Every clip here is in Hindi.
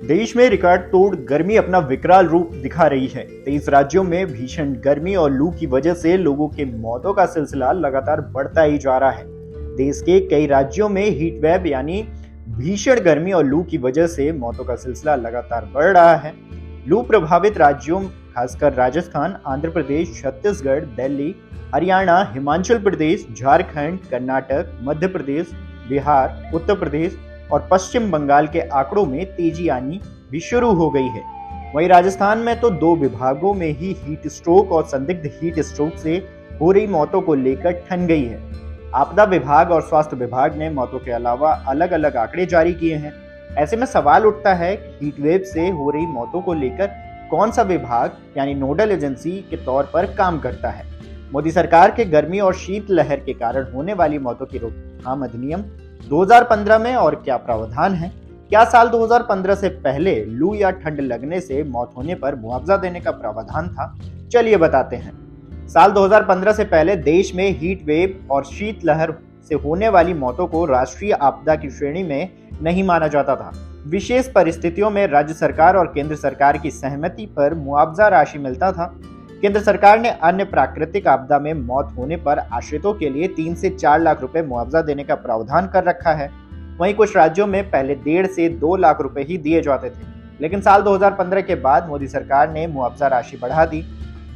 देश में रिकॉर्ड तोड़ गर्मी अपना विकराल रूप दिखा रही है। 23 राज्यों में भीषण गर्मी और लू की वजह से लोगों के मौतों का सिलसिला लगातार बढ़ता ही जा रहा है। देश के कई राज्यों में हीट वेव यानी भीषण गर्मी और लू की वजह से मौतों का सिलसिला लगातार बढ़ रहा है। लू प्रभावित राज्यों खासकर राजस्थान, आंध्र प्रदेश, छत्तीसगढ़, दिल्ली, हरियाणा, हिमाचल प्रदेश, झारखंड, कर्नाटक, मध्य प्रदेश, बिहार, उत्तर प्रदेश और पश्चिम बंगाल के आंकड़ों में तेजी आनी भी शुरू हो गई है। वहीं राजस्थान में तो 2 विभागों में ही हीट स्ट्रोक और संदिग्ध हीट स्ट्रोक से हो रही मौतों को लेकर ठन गई है। आपदा विभाग और स्वास्थ्य विभाग ने मौतों के अलावा अलग अलग आंकड़े जारी किए हैं। ऐसे में सवाल उठता है कि हीट वेव से हो रही मौतों को लेकर कौन सा विभाग यानी नोडल एजेंसी के तौर पर काम करता है। मोदी सरकार के गर्मी और शीत लहर के कारण होने वाली मौतों की रोकथाम अधिनियम 2015 में और क्या प्रावधान है? क्या साल 2015 से पहले लू या ठंड लगने से मौत होने पर मुआवजा देने का प्रावधान था? चलिए बताते हैं। साल 2015 से पहले देश में हीट वेव और शीत लहर से होने वाली मौतों को राष्ट्रीय आपदा की श्रेणी में नहीं माना जाता था। विशेष परिस्थितियों में राज्य सरकार और केंद्र सरकार की सहमति पर मुआवजा राशि मिलता था। केंद्र सरकार ने अन्य प्राकृतिक आपदा में मौत होने पर आश्रितों के लिए 3 से 4 लाख रुपए मुआवजा देने का प्रावधान कर रखा है। वहीं कुछ राज्यों में पहले 1.5 से 2 लाख रुपए ही दिए जाते थे, लेकिन साल 2015 के बाद मोदी सरकार ने मुआवजा राशि बढ़ा दी।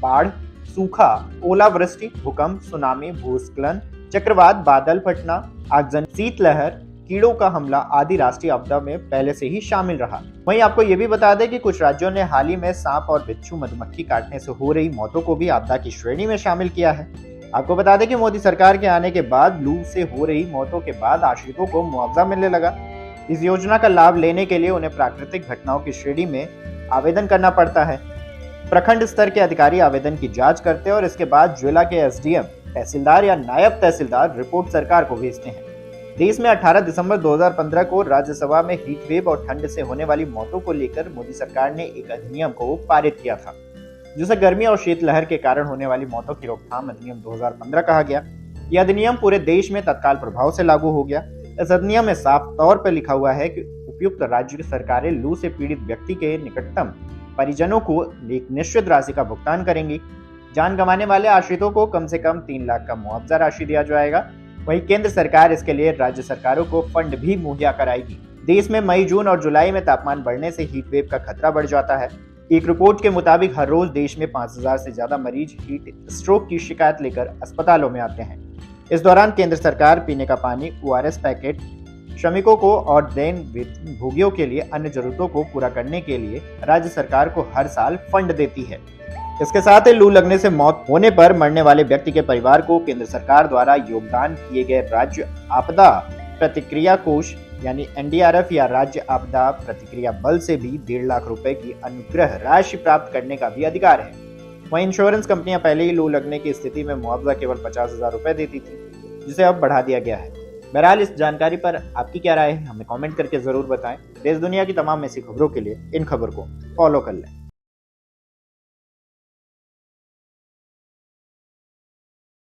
बाढ़, सूखा, ओलावृष्टि, भूकंप, सुनामी, भूस्खलन, चक्रवात, बादल फटना, आगजनी, शीतलहर, कीड़ों का हमला आदि राष्ट्रीय आपदा में पहले से ही शामिल रहा। वहीं आपको ये भी बता दें कि कुछ राज्यों ने हाल ही में सांप और बिच्छू मधुमक्खी काटने से हो रही मौतों को भी आपदा की श्रेणी में शामिल किया है। आपको बता दें कि मोदी सरकार के आने के बाद लू से हो रही मौतों के बाद आश्रितों को मुआवजा मिलने लगा। इस योजना का लाभ लेने के लिए उन्हें प्राकृतिक घटनाओं की श्रेणी में आवेदन करना पड़ता है। प्रखंड स्तर के अधिकारी आवेदन की जाँच करते हैं और इसके बाद जिला के SDM, तहसीलदार या नायब तहसीलदार रिपोर्ट सरकार को भेजते हैं। देश में 18 दिसंबर 2015 को राज्यसभा में हीट वेव और ठंड से होने वाली मौतों को लेकर मोदी सरकार ने एक अधिनियम को पारित किया था, जिसे गर्मी और शीतलहर के कारण होने वाली मौतों की रोकथाम अधिनियम 2015 कहा गया। यह अधिनियम पूरे देश में तत्काल प्रभाव से लागू हो गया। इस अधिनियम में साफ तौर पर लिखा हुआ है कि उपयुक्त राज्य सरकारें लू से पीड़ित व्यक्ति के निकटतम परिजनों को एक निश्चित राशि का भुगतान करेंगी। जान गंवाने वाले आश्रितों को कम से कम 3 लाख का मुआवजा राशि दिया जाएगा। वहीं केंद्र सरकार इसके लिए राज्य सरकारों को फंड भी मुहैया कराएगी। देश में मई, जून और जुलाई में तापमान बढ़ने से हीट वेव का खतरा बढ़ जाता है। एक रिपोर्ट के मुताबिक हर रोज देश में 5000 से ज्यादा मरीज हीट स्ट्रोक की शिकायत लेकर अस्पतालों में आते हैं। इस दौरान केंद्र सरकार पीने का पानी, ORS पैकेट, श्रमिकों को और दैन भोगियों के लिए अन्य जरूरतों को पूरा करने के लिए राज्य सरकार को हर साल फंड देती है। इसके साथ ही लू लगने से मौत होने पर मरने वाले व्यक्ति के परिवार को केंद्र सरकार द्वारा योगदान किए गए राज्य आपदा प्रतिक्रिया कोष यानी NDRF या राज्य आपदा प्रतिक्रिया बल से भी 1.5 लाख रुपए की अनुग्रह राशि प्राप्त करने का भी अधिकार है। वहीं इंश्योरेंस कंपनियां पहले ही लू लगने की स्थिति में मुआवजा केवल 50,000 रुपए देती थी, जिसे अब बढ़ा दिया गया है। बहरहाल इस जानकारी पर आपकी क्या राय है, हमें कमेंट करके जरूर बताएं। देश दुनिया की तमाम ऐसी खबरों के लिए इन खबर को फॉलो कर लें।